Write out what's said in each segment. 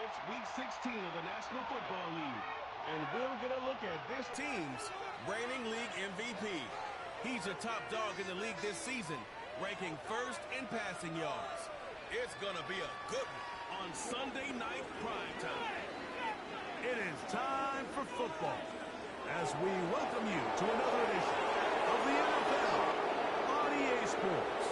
It's Week 16 of the National Football League. And we're going to look at this team's reigning league MVP. He's a top dog in the league this season, ranking first in passing yards. It's going to be a good one on Sunday night primetime. It is time for football as we welcome you to another edition of the NFL on EA Sports.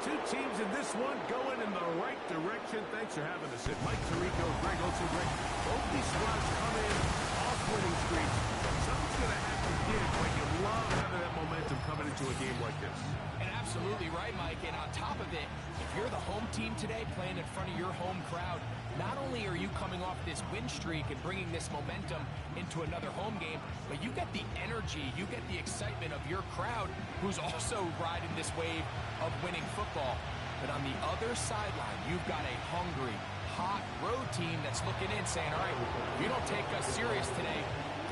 Two teams in this one going in the right direction. Thanks for having us in. Mike Tirico, Greg Olsen. Greg, both these squads come in off winning streaks. Something's going to have to give when you love having that momentum coming into a game like this. And absolutely right, Mike. And on top of it, if you're the home team today playing in front of your home crowd, not only are you coming off this win streak and bringing this momentum into another home game, but you get the energy, you get the excitement of your crowd who's also riding this wave of winning football. But on the other sideline, you've got a hungry, hot road team that's looking in saying, all right, if you don't take us serious today,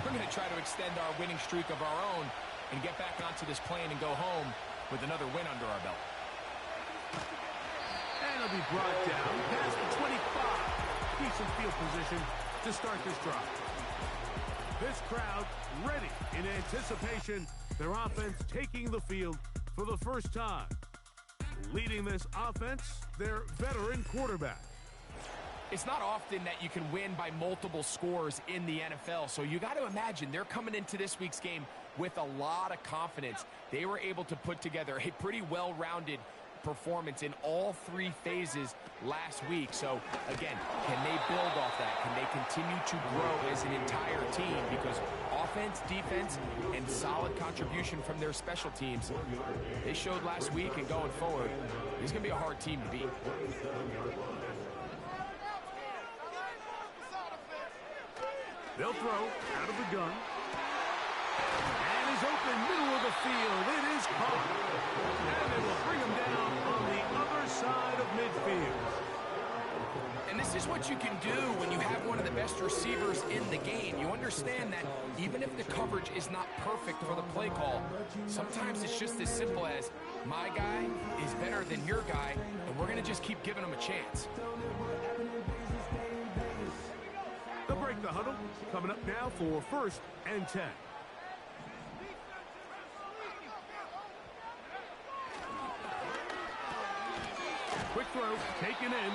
we're going to try to extend our winning streak of our own and get back onto this plane and go home with another win under our belt. And it'll be brought down past the 25. Decent field position to start this drive. This crowd ready in anticipation. Their offense taking the field for the first time. Leading this offense, their veteran quarterback. It's not often that you can win by multiple scores in the NFL, so you got to imagine they're coming into this week's game with a lot of confidence. They were able to put together a pretty well-rounded performance in all three phases last week. So again, can they build off that? Can they continue to grow as an entire team? Because offense, defense, and solid contribution from their special teams, they showed last week, and going forward, it's going to be a hard team to beat. They'll throw out of the gun. And he's open, middle of the field. It is caught. And they will bring him down on the other side of midfield. And this is what you can do when you have one of the best receivers in the game. You understand that even if the coverage is not perfect for the play call, sometimes it's just as simple as my guy is better than your guy, and we're going to just keep giving him a chance. They'll break the huddle. Coming up now for 1st and 10. Quick throw, taken in.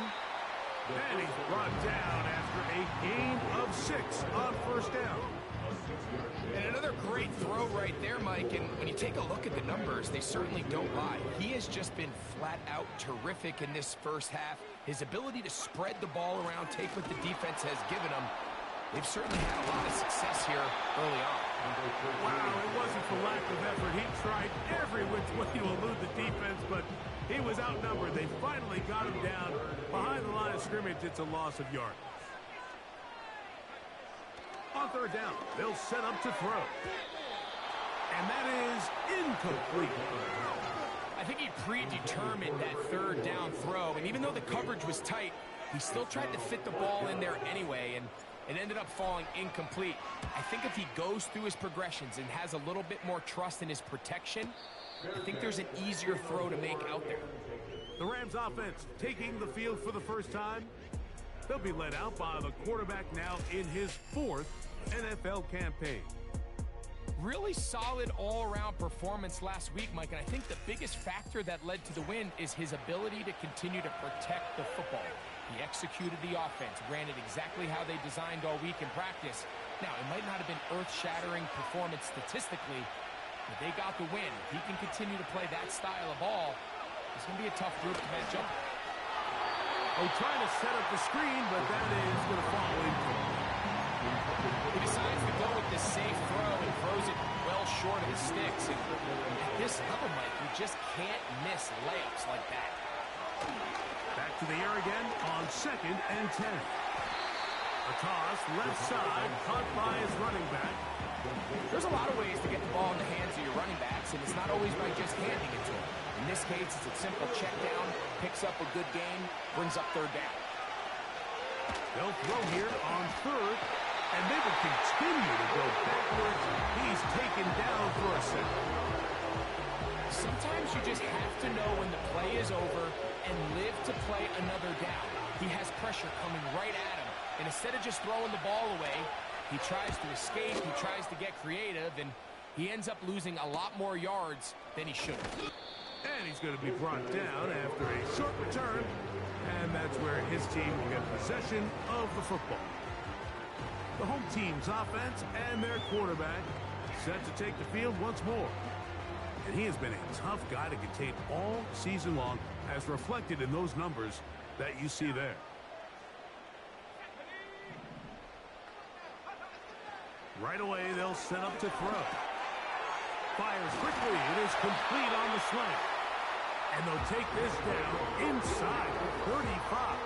And he's brought down after a gain of 6 on 1st down. And another great throw right there, Mike. And when you take a look at the numbers, they certainly don't lie. He has just been flat out terrific in this first half. His ability to spread the ball around, take what the defense has given him. They've certainly had a lot of success here early on. Wow, it wasn't for lack of effort. He tried every which way to elude the defense, but he was outnumbered. They finally got him down behind the line of scrimmage. It's a loss of yards. On 3rd down, they'll set up to throw. And that is incomplete. I think he predetermined that 3rd down throw, and even though the coverage was tight, he still tried to fit the ball in there anyway, and it ended up falling incomplete. I think if he goes through his progressions and has a little bit more trust in his protection, I think there's an easier throw to make out there. The Rams offense taking the field for the first time. They'll be led out by the quarterback now in his 4th NFL campaign. Really solid all-around performance last week, Mike, and I think the biggest factor that led to the win is his ability to continue to protect the football. He executed the offense, ran it exactly how they designed all week in practice. Now, it might not have been earth-shattering performance statistically, but they got the win. If he can continue to play that style of ball, it's going to be a tough group to match up with. Oh, trying to set up the screen, but that is going to fall incomplete. He decides to go with the safe throw and throws it well short of his sticks. And at this level, Mike, you just can't miss layups like that. Back to the air again on 2nd and 10. A toss, left side, caught by his running back. There's a lot of ways to get the ball in the hands of your running backs, and it's not always by just handing it to them. In this case, it's a simple check down, picks up a good gain, brings up 3rd down. They'll throw here on 3rd, and they will continue to go backwards. He's taken down for a second. Sometimes you just have to know when the play is over and live to play another down. He has pressure coming right at him, And instead of just throwing the ball away, he tries to escape, he tries to get creative, and he ends up losing a lot more yards than he should have. And he's going to be brought down after a short return. And that's where his team will get possession of the football. The home team's offense and their quarterback set to take the field once more. And he has been a tough guy to contain all season long, as reflected in those numbers that you see there. Right away, they'll set up to throw. Fires quickly. It is complete on the slant. And they'll take this down inside 35.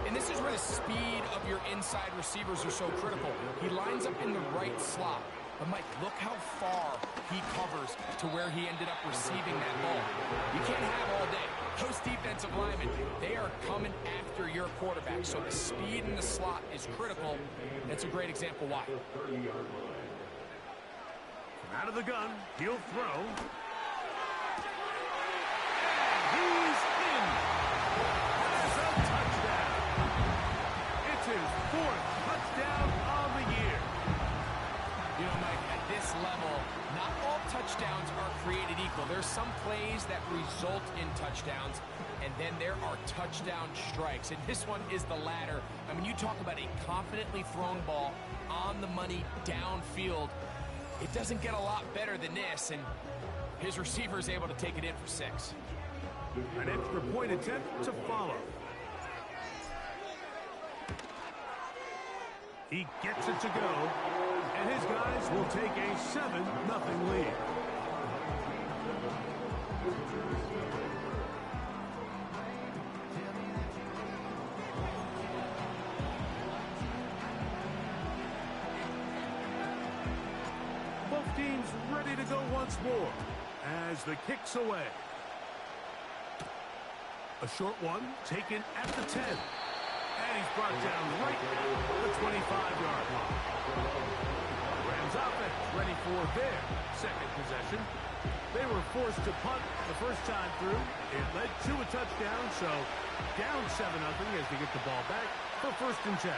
And this is where the speed of your inside receivers are so critical. He lines up in the right slot. But, Mike, look how far he covers to where he ended up receiving that ball. You can't have all day. Those defensive linemen, they are coming after your quarterback. So the speed in the slot is critical. That's a great example why. Out of the gun, he'll throw. And he's in. That's a touchdown. It's his 4th touchdown of the year. You know, Mike, at this level, not all touchdowns are created equal. There's some plays that result in touchdowns, and then there are touchdown strikes. And this one is the latter. I mean, you talk about a confidently thrown ball on the money downfield. It doesn't get a lot better than this, and his receiver is able to take it in for 6. An extra point attempt to follow. He gets it to go, and his guys will take a 7-0 lead. Both teams ready to go once more as the kick's away. A short one taken at the 10. And he's brought down right at the 25-yard line. Rams offense ready for their second possession. They were forced to punt the first time through. It led to a touchdown, so down 7-0 as they get the ball back for 1st and 10.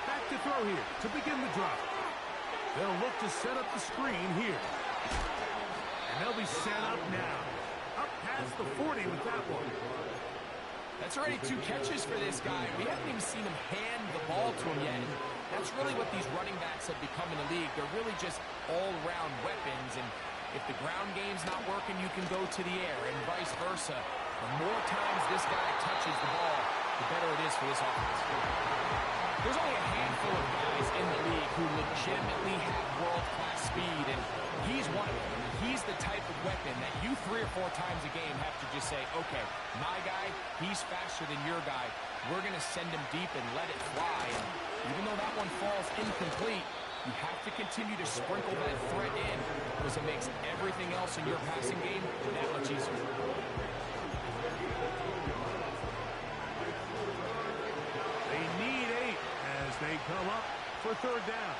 Back to throw here to begin the drive. They'll look to set up the screen here. And they'll be set up now. Up past the 40 with that one. That's already 2 catches for this guy. We haven't even seen him hand the ball to him yet. That's really what these running backs have become in the league. They're really just all-around weapons. And if the ground game's not working, you can go to the air and vice versa. The more times this guy touches the ball, the better it is for this offense. There's only a handful of guys in the league who legitimately have world-class speed, and he's one of them. He's the type of weapon that you 3 or 4 times a game have to just say, okay, my guy, he's faster than your guy. We're going to send him deep and let it fly. And even though that one falls incomplete, you have to continue to sprinkle that threat in because it makes everything else in your passing game that much easier. They need 8 as they come up for 3rd down.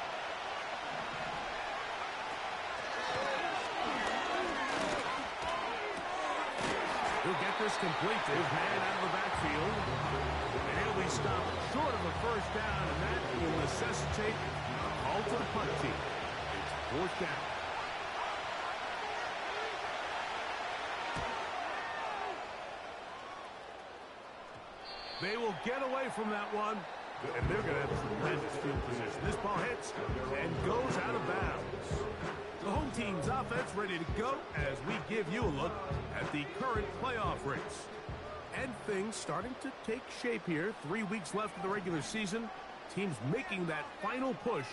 He'll get this complete to his man out of the backfield. And he'll be stopped short of a 1st down, and that will necessitate a call to the punt team. It's 4th down. They will get away from that one, and they're going to have tremendous field position. This ball hits and goes out of bounds. The home team's offense ready to go as we give you a look at the current playoff race. And things starting to take shape here. 3 weeks left of the regular season. Teams making that final push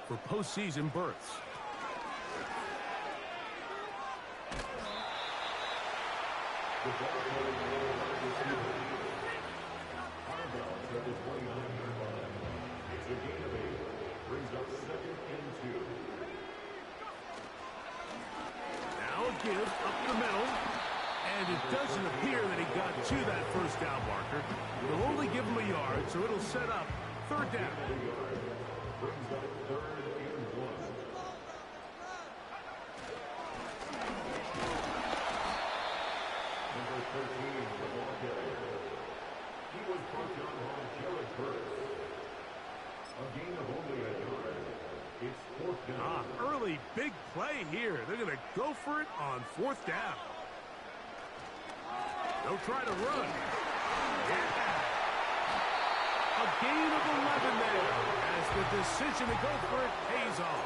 for postseason berths. Give up the middle, and it doesn't appear that he got to that 1st down marker. They'll only give him a yard, so it'll set up 3rd down. Early big play here. They're going to go for it on 4th down. They'll try to run. Yeah. A gain of 11 there as the decision to go for it pays off.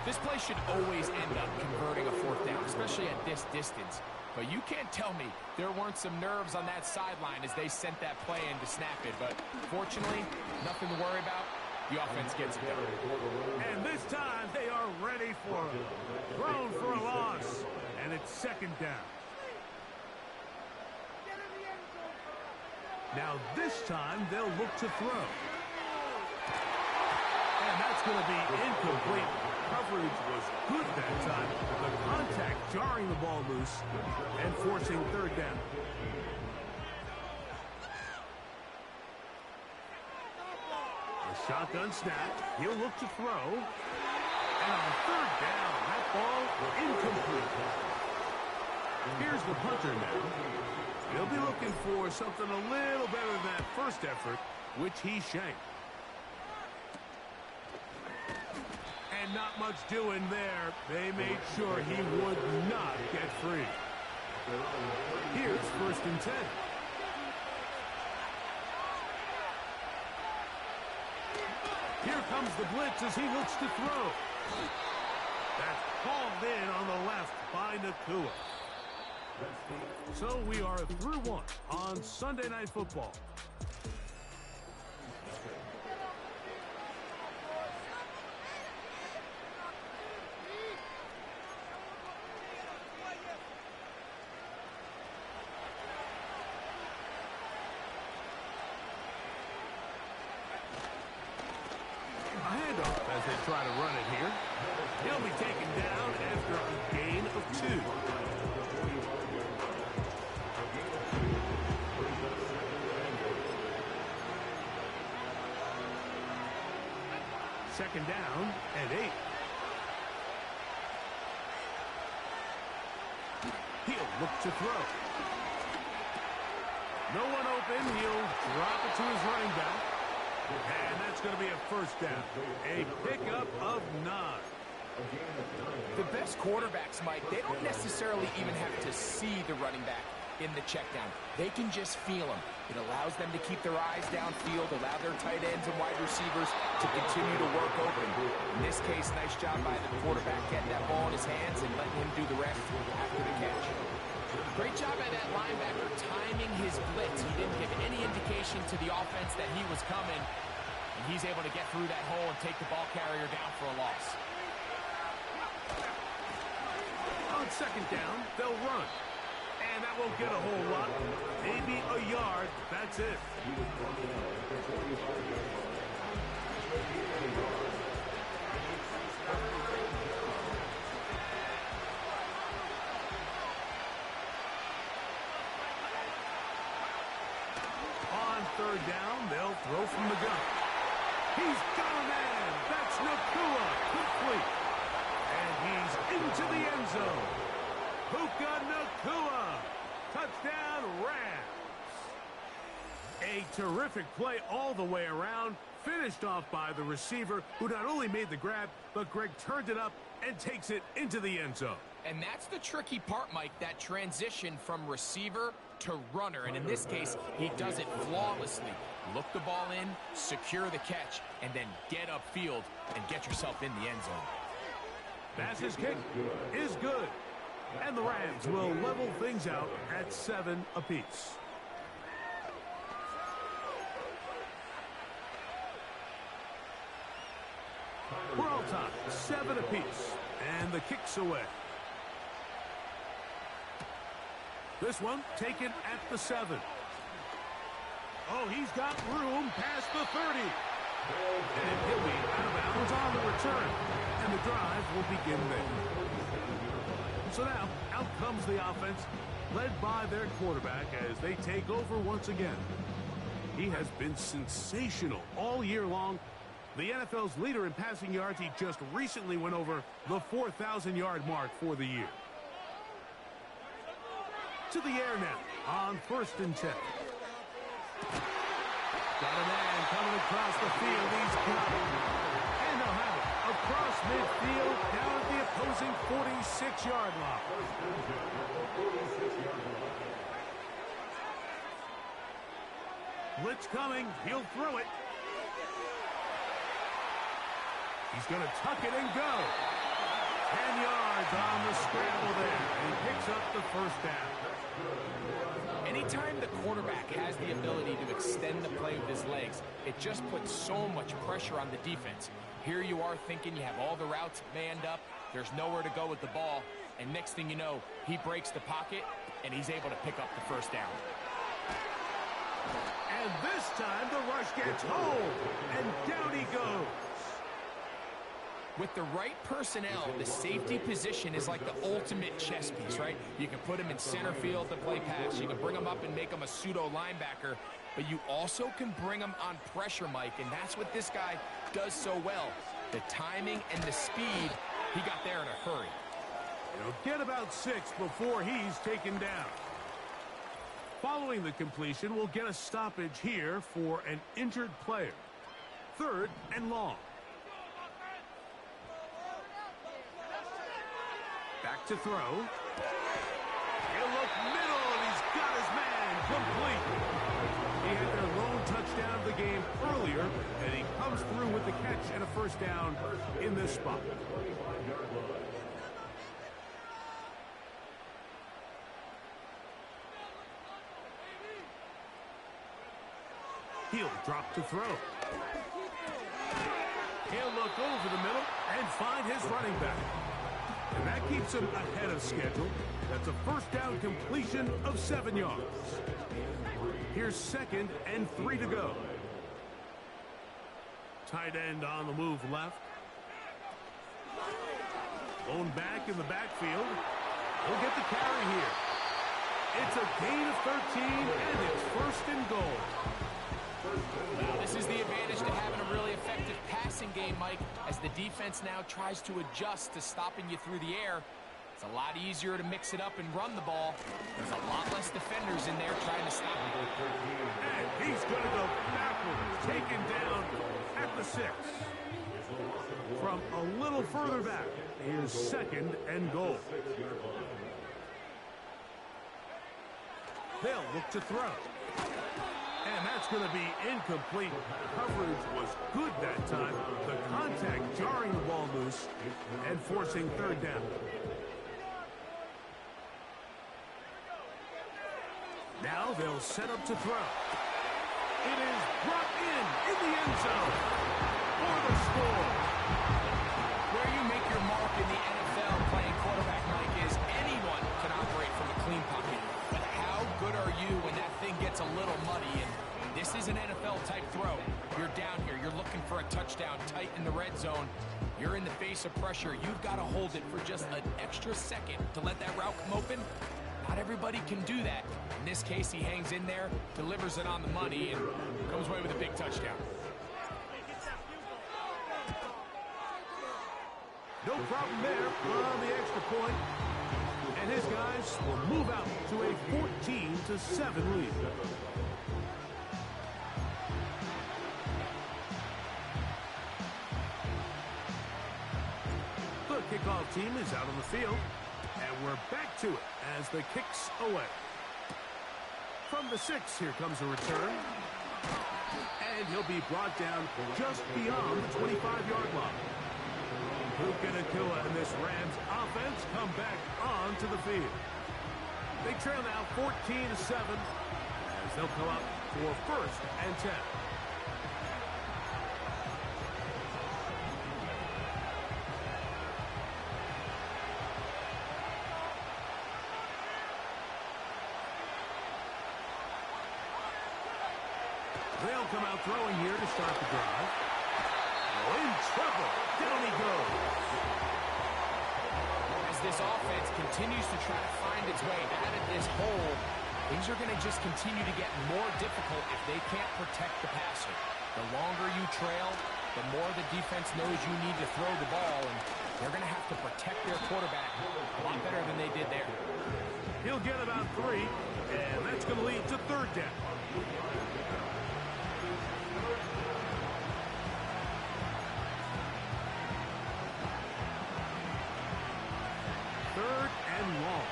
This play should always end up converting a 4th down, especially at this distance. But you can't tell me there weren't some nerves on that sideline as they sent that play in to snap it. But fortunately, nothing to worry about. The offense gets it done. And this time they are ready for it. Thrown for a loss. And it's 2nd down. Now this time they'll look to throw. And that's going to be incomplete. Coverage was good that time. The contact jarring the ball loose and forcing 3rd down. A shotgun snap. He'll look to throw. And on 3rd down, that ball incomplete. Here's the punter now. He'll be looking for something a little better than that first effort, which he shanked. And not much doing there. They made sure he would not get free. Here's 1st and 10. Here comes the blitz as he looks to throw. That's called in on the left by Nakua. So we are through 1 on Sunday Night Football. A handoff as they try to run it here. He'll be taken down after a gain of 2. Second down and 8. He'll look to throw. No one open. He'll drop it to his running back. And that's going to be a 1st down. A pickup of 9. The best quarterbacks, Mike, they don't necessarily even have to see the running back in the check down. They can just feel him. It allows them to keep their eyes downfield, allow their tight ends and wide receivers to continue to work over him. In this case, nice job by the quarterback getting that ball in his hands and letting him do the rest after the catch. Great job by that linebacker timing his blitz. He didn't give any indication to the offense that he was coming. And he's able to get through that hole and take the ball carrier down for a loss. On 2nd down, they'll run. And that won't get a whole lot. Maybe a yard. That's it. On 3rd down, they'll throw from the gun. He's got a man. That's Nakua. Complete. And he's into the end zone. Puka Nakua. Touchdown, Rams. A terrific play all the way around. Finished off by the receiver, who not only made the grab, but Greg turned it up and takes it into the end zone. And that's the tricky part, Mike, that transition from receiver to runner. And in this case, he does it flawlessly. Look the ball in, secure the catch, and then get upfield and get yourself in the end zone. Bass's kick is good. And the Rams will level things out at 7 apiece. We're all tied, 7 apiece. And the kick's away. This one taken at the 7. Oh, he's got room past the 30. And he'll be out of bounds on the return. And the drive will begin there. So now, out comes the offense, led by their quarterback as they take over once again. He has been sensational all year long. The NFL's leader in passing yards, he just recently went over the 4,000-yard mark for the year. to the air now on 1st and 10. Got a man coming across the field. He's got it. And they'll have it across midfield down at the opposing 46-yard line. Blitz coming. He'll throw it. He's going to tuck it and go. 10 yards on the scramble there. And he picks up the first down. Anytime the quarterback has the ability to extend the play with his legs, it just puts so much pressure on the defense. Here you are thinking you have all the routes manned up, there's nowhere to go with the ball, and next thing you know, he breaks the pocket, and he's able to pick up the first down. And this time the rush gets home, and down he goes. With the right personnel, the safety position is like the ultimate chess piece, right? You can put him in center field to play pass. You can bring him up and make him a pseudo linebacker, but you also can bring him on pressure, Mike, and that's what this guy does so well. The timing and the speed, he got there in a hurry. He'll get about 6 before he's taken down. Following the completion, we'll get a stoppage here for an injured player. 3rd and long. Back to throw. He'll look middle, and he's got his man complete. He had their lone touchdown of the game earlier, and he comes through with the catch and a first down in this spot. He'll drop to throw. He'll look over the middle and find his running back. And that keeps him ahead of schedule. That's a first down completion of 7 yards. Here's 2nd and 3 to go. Tight end on the move left. Lone back in the backfield. He'll get the carry here. It's a gain of 13, and it's 1st and goal. Well, this is the advantage to having a really effective passing game, Mike, as the defense now tries to adjust to stopping you through the air. It's a lot easier to mix it up and run the ball. There's a lot less defenders in there trying to stop him. And he's going to go backwards, taken down at the 6. From a little further back, here's 2nd and goal. They'll look to throw. And that's going to be incomplete. Coverage was good that time. The contact jarring the ball loose and forcing 3rd down. Now they'll set up to throw. It is brought in the end zone for the score. Where you make your mark in the NFL playing quarterback, Mike, is anyone can operate from a clean pocket. But how good are you when that thing gets a little muddy? And this is an NFL-type throw. You're down here. You're looking for a touchdown tight in the red zone. You're in the face of pressure. You've got to hold it for just an extra second to let that route come open. Not everybody can do that. In this case, he hangs in there, delivers it on the money, and comes away with a big touchdown. No problem there on the extra point. And his guys will move out to a 14-7 lead. The kickoff team is out on the field. And we're back to it as the kick's away. From the 6, here comes a return. And he'll be brought down just beyond the 25-yard line. Puka Nacua and this Rams offense come back onto the field. They trail now 14-7 as they'll come up for 1st and 10. They'll come out throwing here to start the drive. Oh, in trouble. Down he goes. As this offense continues to try to find its way out of this hole, things are going to just continue to get more difficult if they can't protect the passer. The longer you trail, the more the defense knows you need to throw the ball, and they're going to have to protect their quarterback a lot better than they did there. He'll get about 3, and that's going to lead to third down. Third and long.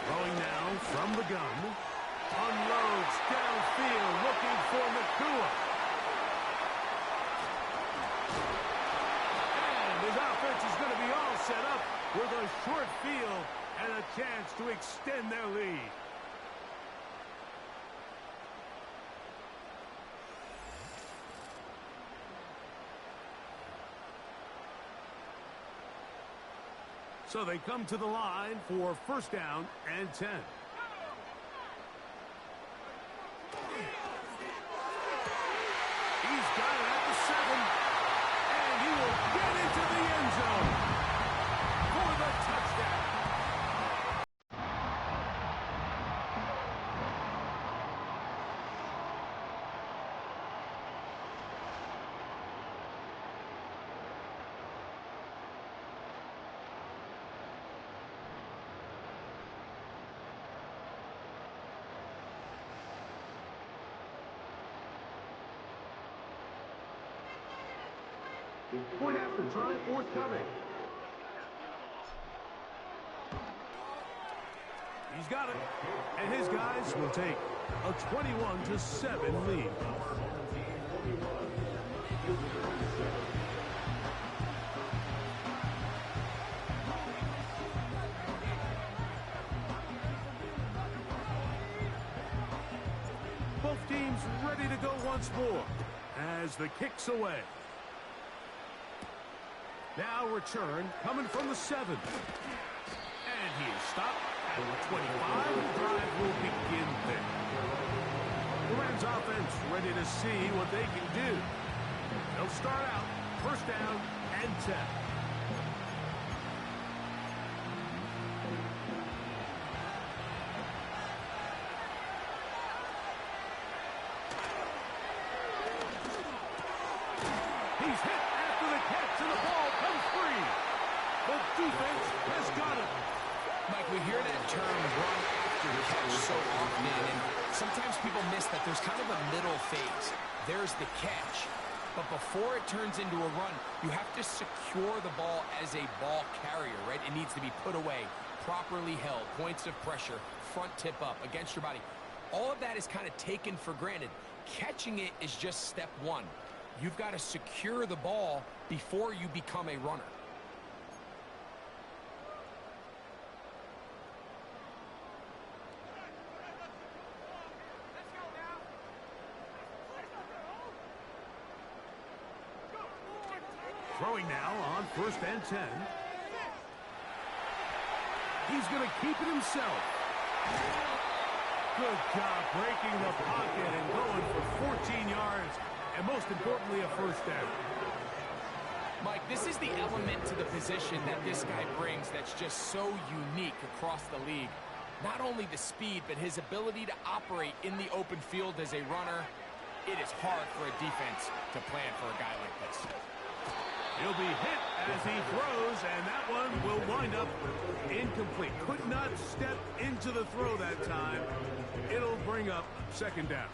Throwing now from the gun. Unloads downfield looking for Nakua. And his offense is going to be all set up with a short field and a chance to extend their lead. So they come to the line for first down and 10. He's got it at the 7, and he will get into the end zone for the touchdown. Point after time forthcoming. He's got it, and his guys will take a 21-7 lead. Both teams ready to go once more as the kick's away. Now return coming from the 7. And he is stopped at the 25. The drive will begin there. The Rams offense ready to see what they can do. They'll start out first down and 10. He's hit after the catch, and the ball comes free. The defense has got it. Mike, we hear that term run after the catch so often, and sometimes people miss that there's kind of a middle phase. There's the catch, but before it turns into a run, you have to secure the ball as a ball carrier, right? It needs to be put away, properly held, points of pressure, front tip up against your body. All of that is kind of taken for granted. Catching it is just step one. You've got to secure the ball before you become a runner. Throwing now on first and 10. He's going to keep it himself. Good job breaking the pocket and going for 14 yards. And most importantly, a first down. Mike, this is the element to the position that this guy brings that's just so unique across the league. Not only the speed, but his ability to operate in the open field as a runner. It is hard for a defense to plan for a guy like this. He'll be hit as he throws, and that one will wind up incomplete. Could not step into the throw that time. It'll bring up second down.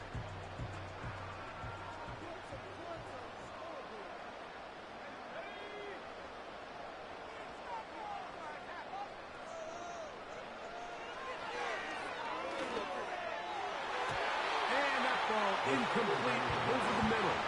Incomplete over the middle.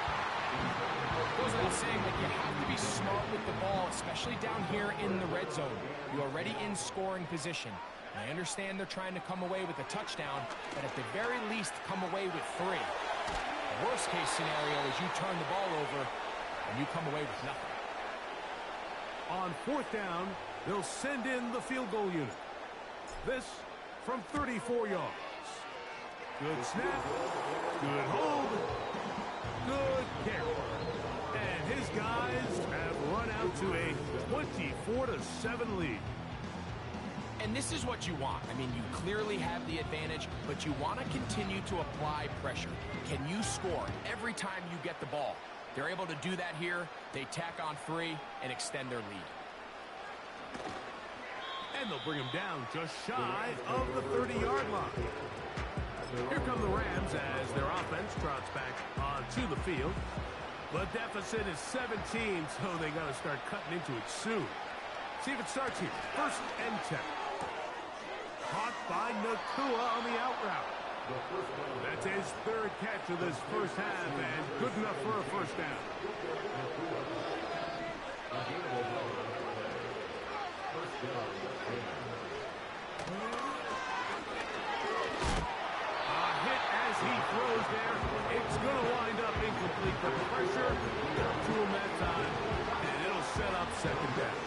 Goes without saying that you have to be smart with the ball, especially down here in the red zone. You're already in scoring position. I understand they're trying to come away with a touchdown, but at the very least, come away with 3. The worst case scenario is you turn the ball over and you come away with nothing. On fourth down, they'll send in the field goal unit. This from 34 yards. Good snap, good hold, good kick. And his guys have run out to a 24-7 lead. And this is what you want. I mean, you clearly have the advantage, but you want to continue to apply pressure. Can you score every time you get the ball? They're able to do that here. They tack on 3 and extend their lead. And they'll bring him down just shy of the 30-yard line. Here come the Rams as their offense trots back onto the field. The deficit is 17, so they got to start cutting into it soon. See if it starts here. 1st and 10. Caught by Nakua on the out route. That's his 3rd catch of this first half, and good enough for a first down. A hit as he throws there. It's going to wind up incomplete. The pressure got to him that time, and it'll set up 2nd down.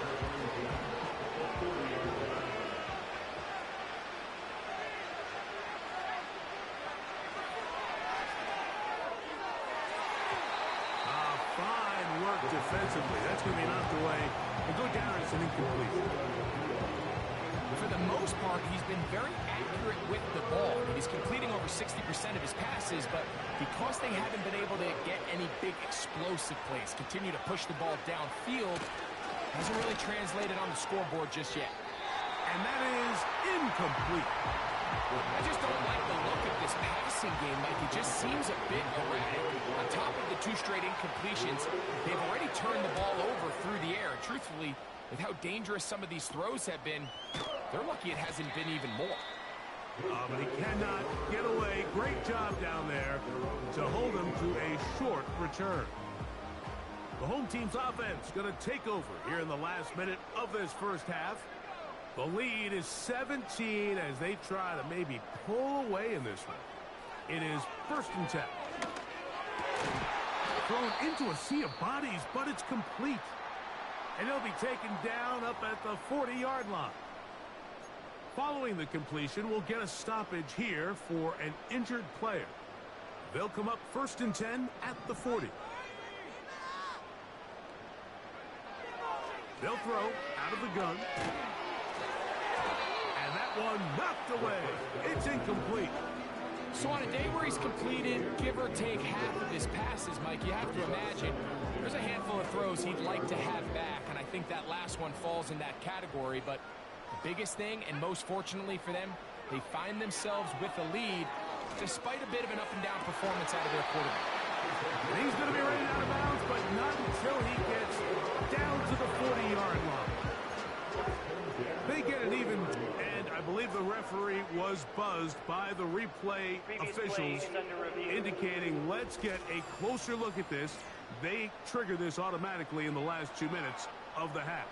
Defensively, that's going to be knocked away. We'll go down as an incomplete. For the most part, he's been very accurate with the ball. He's completing over 60% of his passes, but because they haven't been able to get any big explosive plays, continue to push the ball downfield, hasn't really translated on the scoreboard just yet. And that is incomplete. I just don't like the look of this passing game. Like, it just seems a bit erratic. On top of the 2 straight incompletions, they've already turned the ball over through the air. Truthfully, with how dangerous some of these throws have been, they're lucky it hasn't been even more. But he cannot get away. Great job down there to hold him to a short return. The home team's offense going to take over here in the last minute of this first half. The lead is 17 as they try to maybe pull away in this one. It is 1st and 10. Thrown into a sea of bodies, but it's complete. And he'll be taken down up at the 40-yard line. Following the completion, we'll get a stoppage here for an injured player. They'll come up 1st and 10 at the 40. They'll throw out of the gun. One knocked away. It's incomplete. So on a day where he's completed, give or take half of his passes, Mike, you have to imagine there's a handful of throws he'd like to have back, and I think that last one falls in that category. But the biggest thing, and most fortunately for them, they find themselves with a lead despite a bit of an up-and-down performance out of their quarterback. And he's going to be running out of bounds, but not until he gets down to the 40-yard line. They get an even, and I believe the referee was buzzed by the replay officials indicating let's get a closer look at this. They trigger this automatically in the last 2 minutes of the half.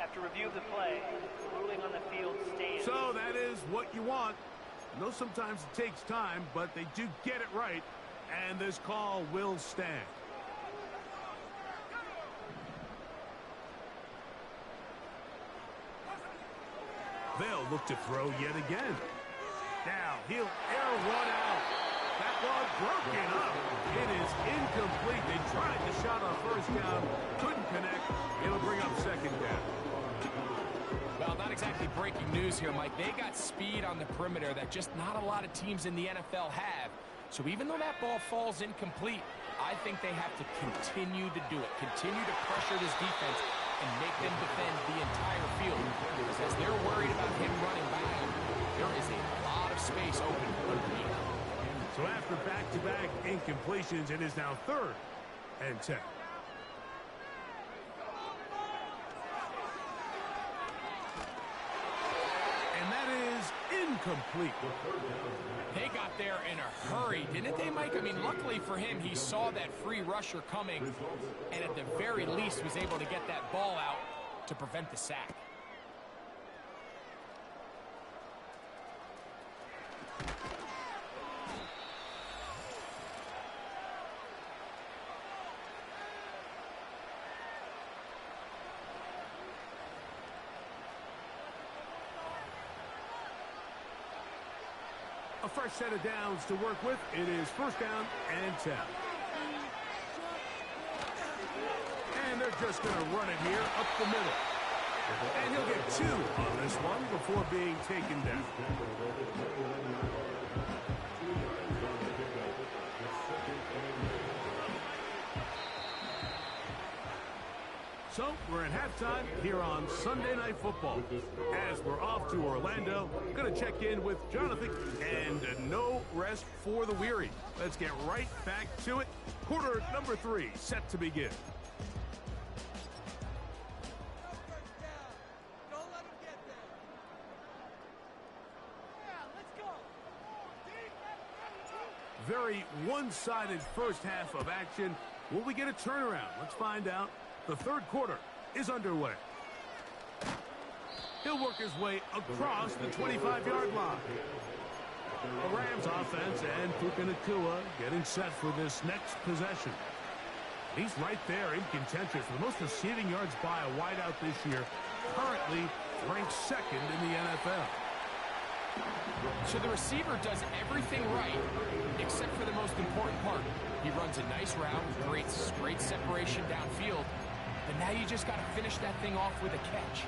After review of the play, ruling on the field stands. So that is what you want. I know sometimes it takes time, but they do get it right, and this call will stand. They'll look to throw yet again. Now he'll air one out. That one broken up. It is incomplete. They tried the shot on 1st down, couldn't connect. It'll bring up 2nd down. Well, not exactly breaking news here, Mike. They got speed on the perimeter that just not a lot of teams in the NFL have. So even though that ball falls incomplete, I think they have to continue to do it. Continue to pressure this defense and make them defend the entire field. Because as they're worried about him running back, there is a lot of space open underneath. So after back-to-back incompletions, it is now 3rd and 10. Incomplete. They got there in a hurry, didn't they, Mike? I mean, luckily for him, he saw that free rusher coming and at the very least was able to get that ball out to prevent the sack. A fresh set of downs to work with. It is 1st down and 10. And they're just going to run it here up the middle. And he'll get 2 on this one before being taken down. So, we're at halftime here on Sunday Night Football. As we're off to Orlando, going to check in with Jonathan, and no rest for the weary. Let's get right back to it. Quarter number 3 set to begin. Very one-sided first half of action. Will we get a turnaround? Let's find out. The third quarter is underway. He'll work his way across the 25-yard line. The Rams offense and Puka Nacua getting set for this next possession. He's right there in contention for the most receiving yards by a wideout this year. Currently ranked 2nd in the NFL. So the receiver does everything right, except for the most important part. He runs a nice route, creates great separation downfield, but now you just got to finish that thing off with a catch.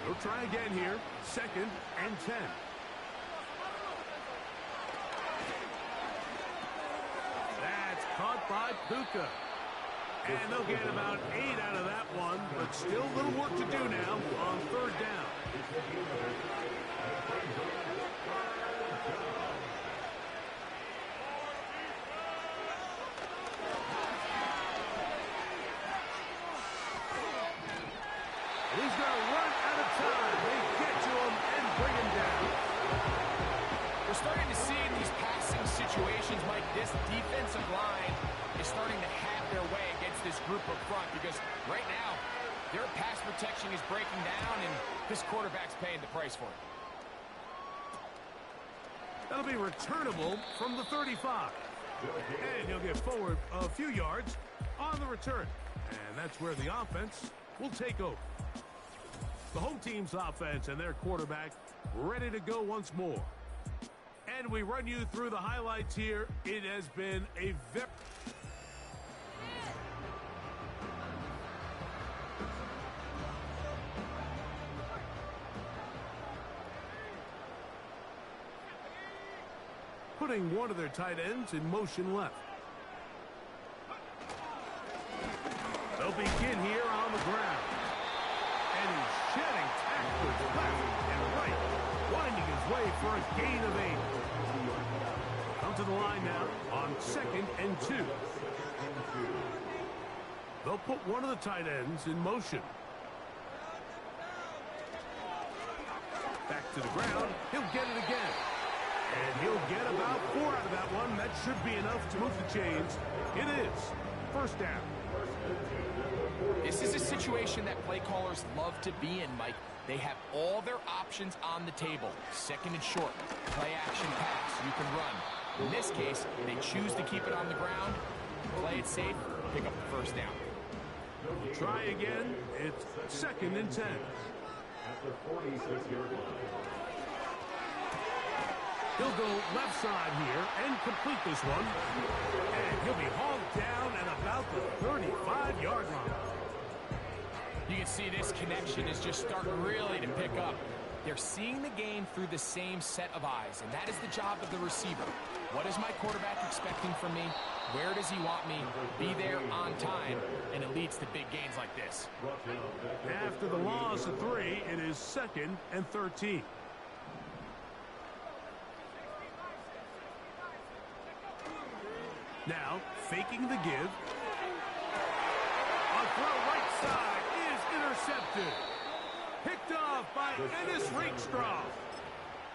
We'll try again here. 2nd and 10. That's caught by Puka. And they'll get about 8 out of that one, but still a little work to do now on 3rd down. He's going to run out of time. They get to him and bring him down. We're starting to see in these passing situations, Mike, this defensive line is starting to have their way against this group up front because right now their pass protection is breaking down and this quarterback's paying the price for it. That'll be returnable from the 35. And he'll get forward a few yards on the return. And that's where the offense will take over. The home team's offense and their quarterback ready to go once more. And we run you through the highlights here. It has been a very... putting one of their tight ends in motion left. They'll begin here on the ground. And he's shedding backwards, left and right, winding his way for a gain of 8. Come to the line now on 2nd and 2. They'll put one of the tight ends in motion. Back to the ground. He'll get it again. And he'll get about 4 out of that one. That should be enough to move the chains. It is 1st down. This is a situation that play callers love to be in, Mike. They have all their options on the table. 2nd and short, play action pass, you can run. In this case, they choose to keep it on the ground, play it safe, pick up the 1st down. Try again. It's 2nd and 10. He'll go left side here and complete this one. And he'll be hauled down at about the 35-yard line. You can see this connection is just starting really to pick up. They're seeing the game through the same set of eyes, and that is the job of the receiver. What is my quarterback expecting from me? Where does he want me? Be there on time, and it leads to big gains like this. After the loss of 3, it is 2nd and 13. Now, faking the give. A throw right side is intercepted. Picked off by Ennis Rakestraw.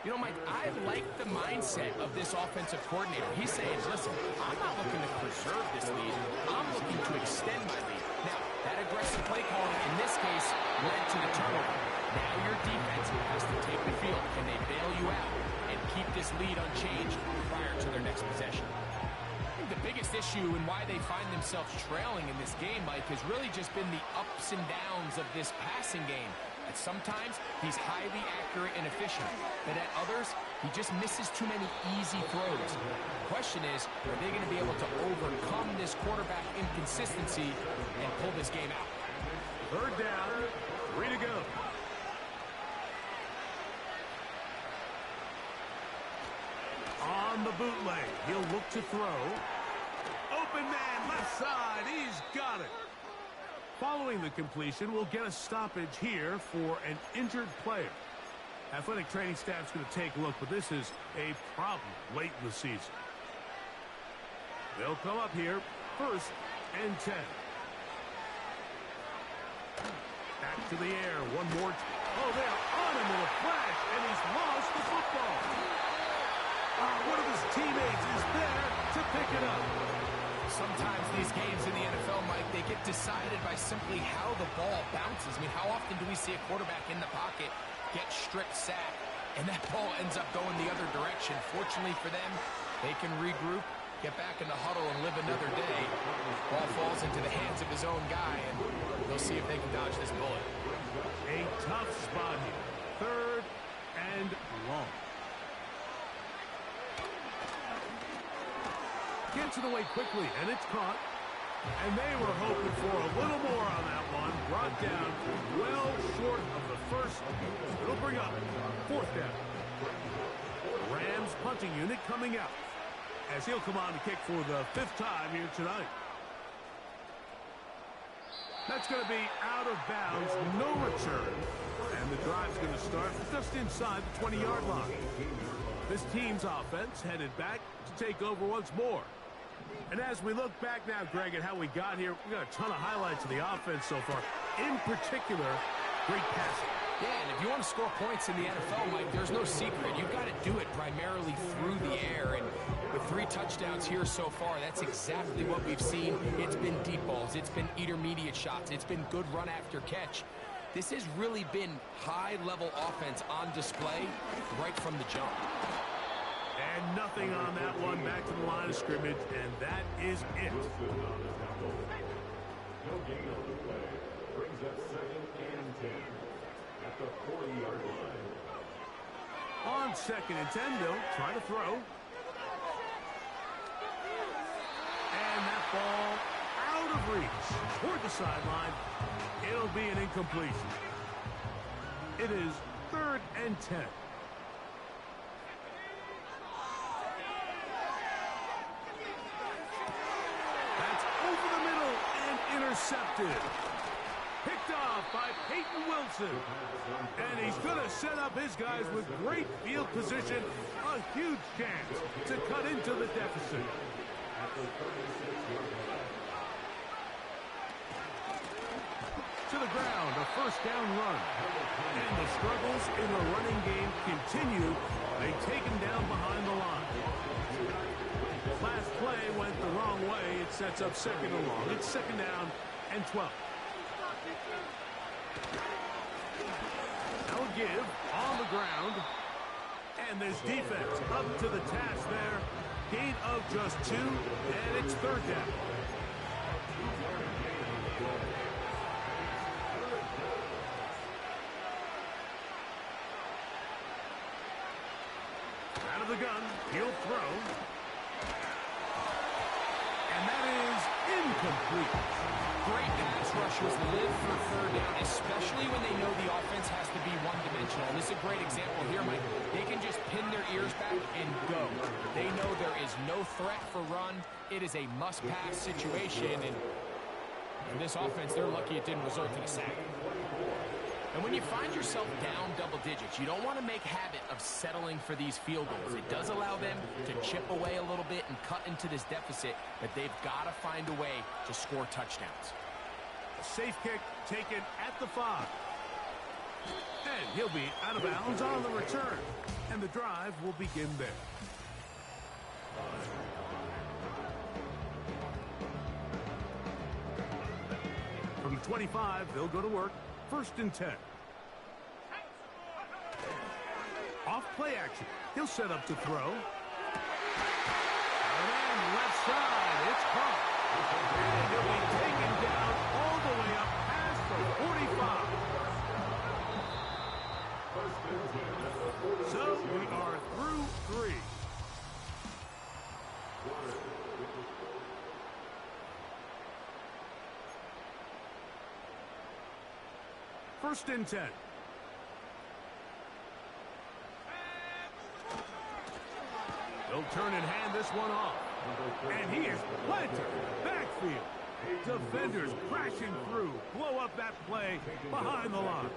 You know, Mike, I like the mindset of this offensive coordinator. He's saying, listen, I'm not looking to preserve this lead. I'm looking to extend my lead. Now, that aggressive play calling in this case led to the turnover. Now your defense has to take the field. Can they bail you out and keep this lead unchanged prior to their next possession? The biggest issue and why they find themselves trailing in this game, Mike, has really just been the ups and downs of this passing game. At sometimes, he's highly accurate and efficient, but at others, he just misses too many easy throws. The question is, are they going to be able to overcome this quarterback inconsistency and pull this game out? Third down, 3 to go. On the bootleg, he'll look to throw. Open man, left side, he's got it. Following the completion, we'll get a stoppage here for an injured player. Athletic training staff's going to take a look, but this is a problem late in the season. They'll come up here, 1st and 10. Back to the air, one more. Oh, they're on him in a flash, and he's lost the football. One of his teammates is there to pick it up. Sometimes these games in the NFL, Mike, they get decided by simply how the ball bounces. I mean, how often do we see a quarterback in the pocket get stripped sack, and that ball ends up going the other direction? Fortunately for them, they can regroup, get back in the huddle, and live another day. Ball falls into the hands of his own guy, and they'll see if they can dodge this bullet. A tough spot here. 3rd and long. Gets it away quickly, and it's caught. And they were hoping for a little more on that one. Brought down well short of the first. It'll bring up 4th down. Rams punting unit coming out, as he'll come on to kick for the 5th time here tonight. That's going to be out of bounds, no return. And the drive's going to start just inside the 20-yard line. This team's offense headed back to take over once more. And as we look back now, Greg, at how we got here, we got a ton of highlights of the offense so far. In particular, great passing. Yeah, and if you want to score points in the NFL, Mike, there's no secret. You've got to do it primarily through the air. And with 3 touchdowns here so far, that's exactly what we've seen. It's been deep balls. It's been intermediate shots. It's been good run after catch. This has really been high-level offense on display right from the jump. And nothing on that one. Back to the line of scrimmage, and that is it. No gain on the play. Brings up 2nd and 10 at the 40-yard line. On 2nd and 10, they'll try to throw. And that ball out of reach toward the sideline. It'll be an incompletion. It is 3rd and 10. That's over the middle and intercepted. Picked off by Peyton Wilson. And he's going to set up his guys with great field position. A huge chance to cut into the deficit. To the ground, a 1st down run. And the struggles in the running game continue. They take him down behind the line. Last play went the wrong way. It sets up 2nd and long. It's 2nd down and 12. Now a give on the ground. And this defense up to the task there. Gain of just 2, and it's 3rd down. Out of the gun, he'll throw. And that is incomplete. Great pass rushers live for 3rd down, especially when they know the offense has to be one-dimensional. And this is a great example here, Mike. They can just pin their ears back and go. They know there is no threat for run. It is a must-pass situation. And for this offense, they're lucky it didn't result in a sack. And when you find yourself down double digits, you don't want to make habit of settling for these field goals. It does allow them to chip away a little bit and cut into this deficit, but they've got to find a way to score touchdowns. A safe kick taken at the 5. And he'll be out of bounds on the return. And the drive will begin there. From the 25, they'll go to work. 1st and 10. Off play action. He'll set up to throw. And left side. It's caught. And he'll be taken down all the way up past the 45. So we are through 3. first and 10. They'll turn and hand this one off. And he is planted. Backfield. Defenders crashing through. Blow up that play behind the line.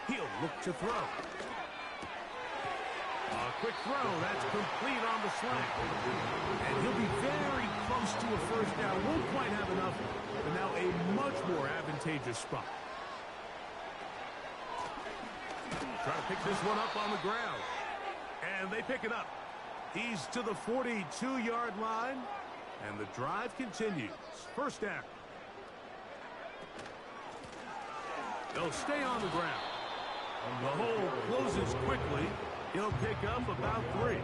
He'll look to throw. A quick throw. That's complete on the slant. And he'll be very close to a first down. Won't quite have enough, but now a much more advantageous spot. Trying to pick this one up on the ground. And they pick it up. He's to the 42-yard line. And the drive continues. First down. They'll stay on the ground. The hole closes quickly. He'll pick up about 3.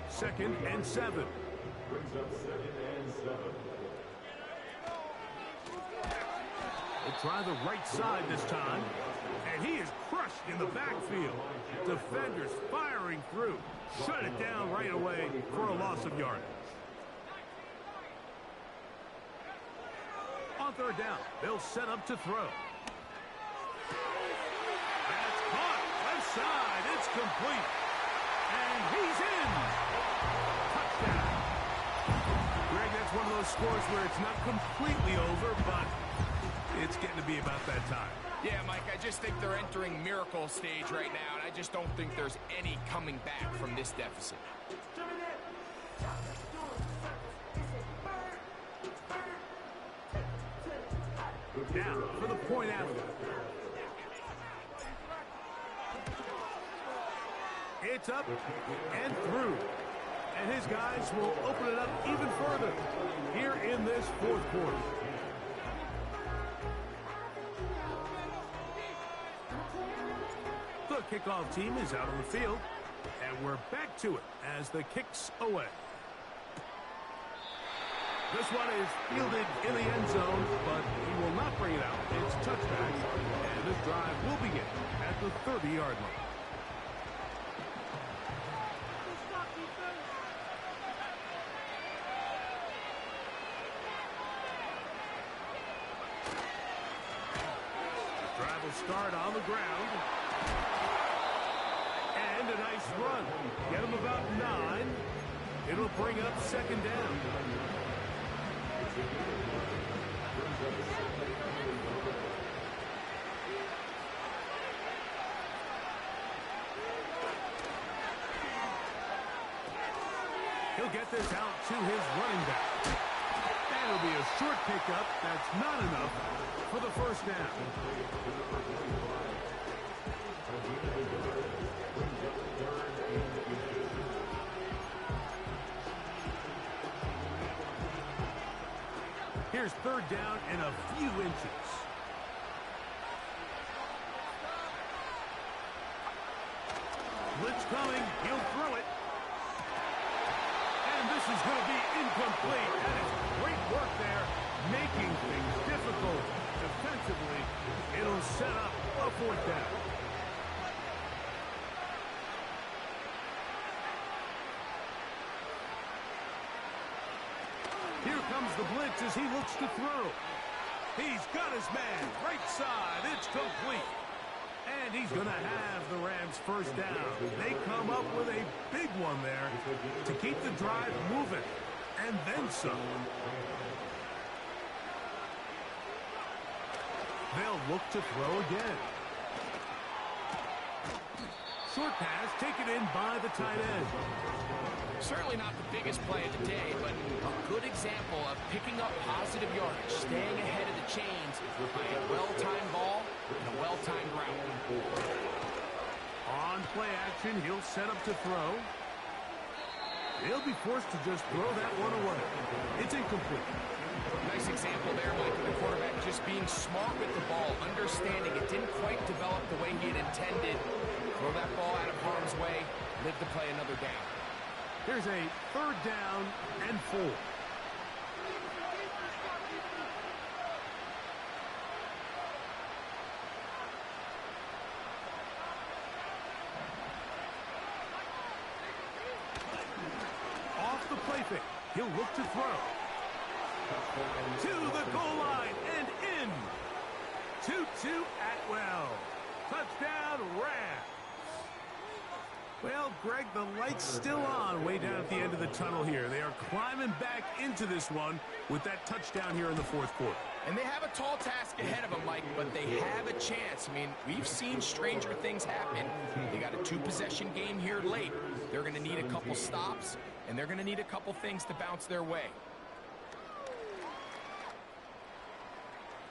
Second and 7. Brings up 2nd and 7. They'll try the right side this time. And he is crushed in the backfield. Defenders firing through. Shut it down right away for a loss of yardage. On third down, they'll set up to throw. That's caught. Left side. It's complete. And he's in. Touchdown. Greg, that's one of those scores where it's not completely over, but it's getting to be about that time. Yeah, Mike, I just think they're entering miracle stage right now, and I just don't think there's any coming back from this deficit. Now for the point after. It's up and through. And his guys will open it up even further here in this fourth quarter. The kickoff team is out on the field, and we're back to it as the kick's away. This one is fielded in the end zone, but he will not bring it out. It's touchback, and this drive will begin at the 30-yard line. The drive will start on the ground. And a nice run. Get him about 9. It'll bring up second down. He'll get this out to his running back. That'll be a short pickup. That's not enough for the first down. Here's third down and a few inches. Blitz coming. He'll throw it. And this is going to be incomplete. That is great work there, making things difficult defensively. It'll set up a fourth down. Here comes the blitz as he looks to throw. He's got his man. Right side. It's complete. And he's going to have the Rams first down. They come up with a big one there to keep the drive moving. And then some. They'll look to throw again. Short pass taken in by the tight end. Certainly not the biggest play of the day, but a good example of picking up positive yardage, staying ahead of the chains by a well-timed ball and a well-timed route. On play action, he'll set up to throw. He'll be forced to just throw that one away. It's incomplete. Nice example there, Mike, of the quarterback just being smart with the ball, understanding it didn't quite develop the way he had intended. Throw that ball out of harm's way, live to play another down. Here's a third down and 4. Off the play fake. He'll look to throw. To the goal line and in. 2-2 Atwell. Touchdown, Rams. Well, Greg, the light's still on way down at the end of the tunnel here. They are climbing back into this one with that touchdown here in the fourth quarter. And they have a tall task ahead of them, Mike, but they have a chance. I mean, we've seen stranger things happen. They got a 2-possession game here late. They're going to need a couple stops, and they're going to need a couple things to bounce their way.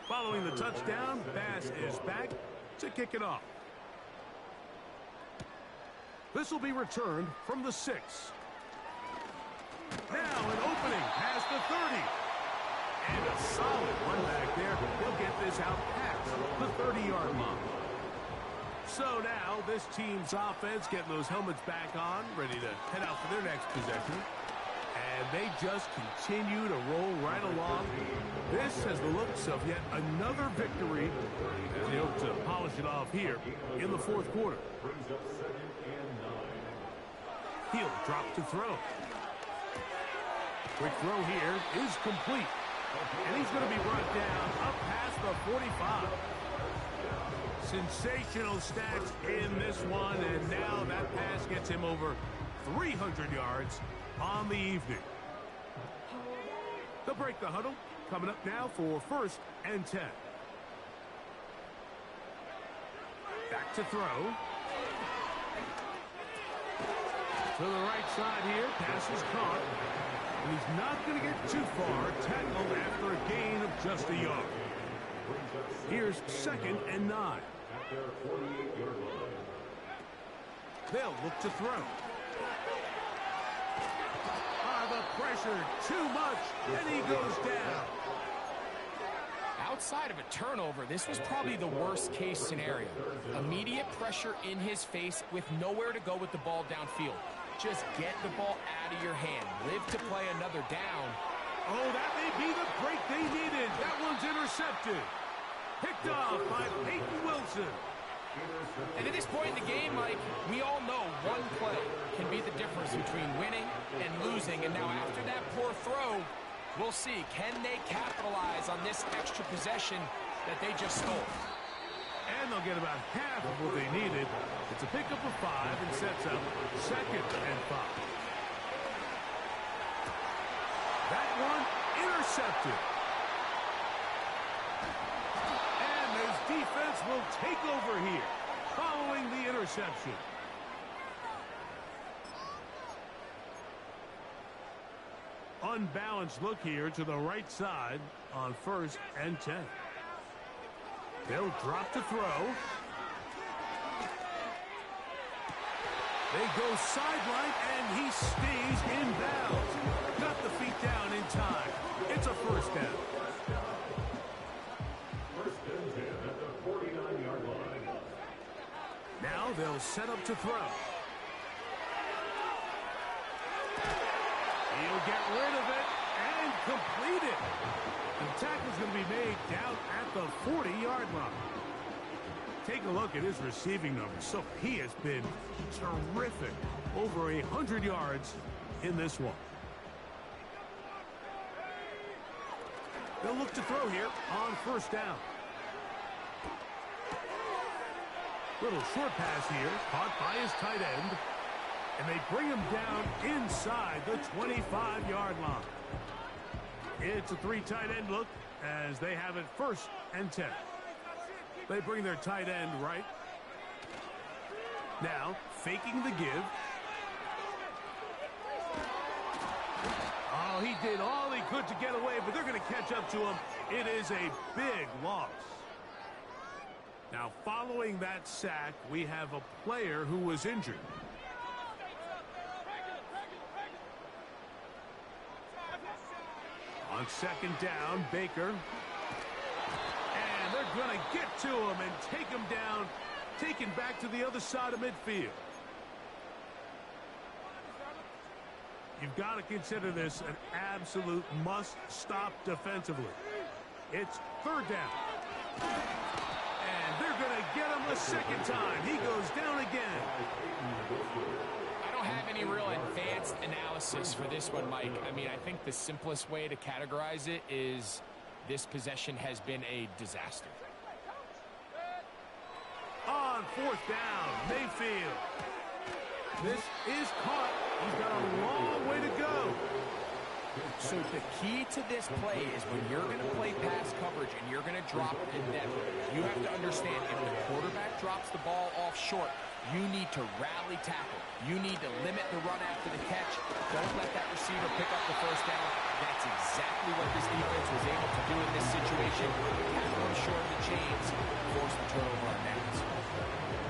Following the touchdown, Bass is back to kick it off. This will be returned from the 6. Now an opening past the 30. And a solid one back there. He'll get this out past the 30-yard line. So now this team's offense getting those helmets back on, ready to head out for their next possession. And they just continue to roll right along. This has the looks of yet another victory as they hope to polish it off here in the fourth quarter. He'll drop to throw. Quick throw here is complete. And he's going to be brought down up past the 45. Sensational stats in this one, and now that pass gets him over 300 yards on the evening. They'll break the huddle. Coming up now for 1st and 10. Back to throw. To the right side here. Pass is caught. And he's not going to get too far. Tackled after a gain of just a yard. Here's 2nd and 9. They'll look to throw. The pressure too much, and he goes down. Outside of a turnover, this was probably the worst case scenario. Immediate pressure in his face with nowhere to go with the ball downfield. Just get the ball out of your hand. Live to play another down. Oh, that may be the break they needed. That one's intercepted. Picked off by Peyton Wilson. And at this point in the game, Mike, we all know one play can be the difference between winning and losing. And now after that poor throw, we'll see. Can they capitalize on this extra possession that they just stole? And they'll get about half of what they needed. It's a pickup of 5 and sets up 2nd and 5. That one intercepted. Defense will take over here following the interception. Unbalanced look here to the right side on 1st and 10. They'll drop to throw. They go sideline and he stays in bounds. Got the feet down in time. It's a 1st down. Now they'll set up to throw. He'll get rid of it and complete it. The tackle's going to be made down at the 40-yard line. Take a look at his receiving numbers. So he has been terrific. Over 100 yards in this one. They'll look to throw here on 1st down. Little short pass here, caught by his tight end. And they bring him down inside the 25-yard line. It's a 3 tight end look as they have it 1st and 10. They bring their tight end right. Now, faking the give. Oh, he did all he could to get away, but they're going to catch up to him. It is a big loss. Now, following that sack, we have a player who was injured. On 2nd down, Baker. And they're going to get to him and take him down, taken back to the other side of midfield. You've got to consider this an absolute must-stop defensively. It's 3rd down. They're going to get him a 2nd time. He goes down again. I don't have any any real advanced analysis for this one, Mike. I mean, I think the simplest way to categorize it is this possession has been a disaster. On fourth down, Mayfield. This is caught. He's got a long way to go. So the key to this play is when you're going to play pass coverage and you're going to drop in depth, you have to understand if the quarterback drops the ball off short, you need to rally tackle. You need to limit the run after the catch. Don't let that receiver pick up the first down. That's exactly what this defense was able to do in this situation. Tackle him short of the chains, force the turnover on downs.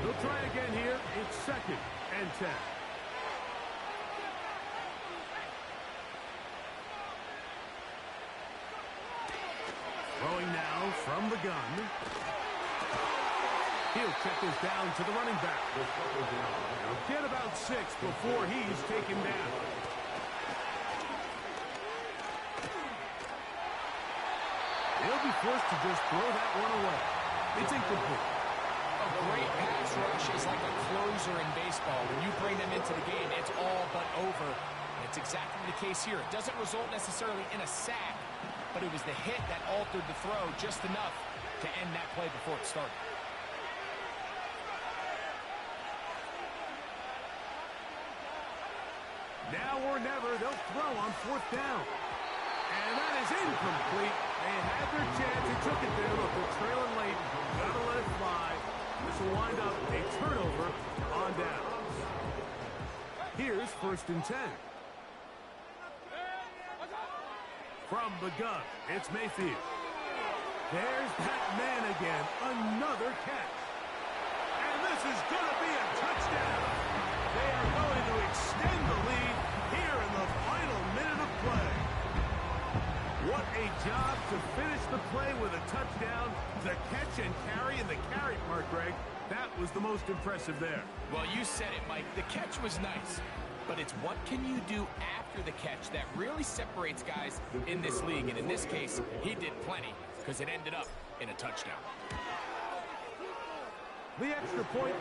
They'll try again here. It's 2nd and 10. Throwing now from the gun. He'll check this down to the running back. He'll get about 6 before he's taken down. He'll be forced to just throw that one away. It's incomplete. A great pass rush is like a closer in baseball. When you bring them into the game, it's all but over. And it's exactly the case here. It doesn't result necessarily in a sack, but it was the hit that altered the throw just enough to end that play before it started. Now or never, they'll throw on 4th down. And that is incomplete. They had their chance. They took it there. Look, they're trailing late. Gotta let it fly. This will wind up a turnover on downs. Here's 1st and 10. From the gun, it's Mayfield. There's that man again. Another catch. And this is going to be a touchdown. They are going to extend the lead here in the final minute of play. What a job to finish the play with a touchdown. The catch and carry in the carry part, Greg. That was the most impressive there. Well, you said it, Mike. The catch was nice, but it's what can you do after the catch that really separates guys in this league. And in this case, he did plenty because it ended up in a touchdown. The extra point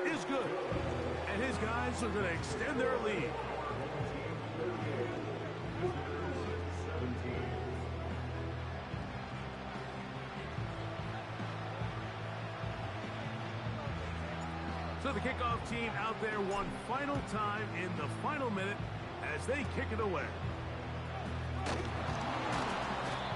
is good. And his guys are going to extend their lead. So the kickoff team out there one final time in the final minute as they kick it away.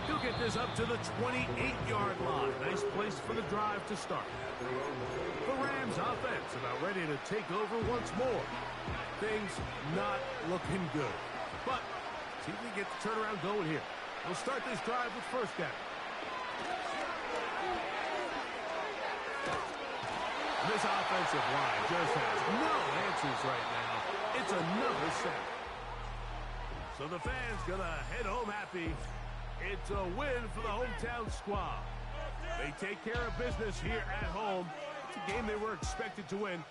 He'll get this up to the 28-yard line. Nice place for the drive to start. The Rams offense about ready to take over once more. Things not looking good. But see if we get the turnaround going here. We'll start this drive with 1st down. This offensive line just has no answers right now. It's another sack. So the fans gonna head home happy. It's a win for the hometown squad. They take care of business here at home. It's a game they were expected to win,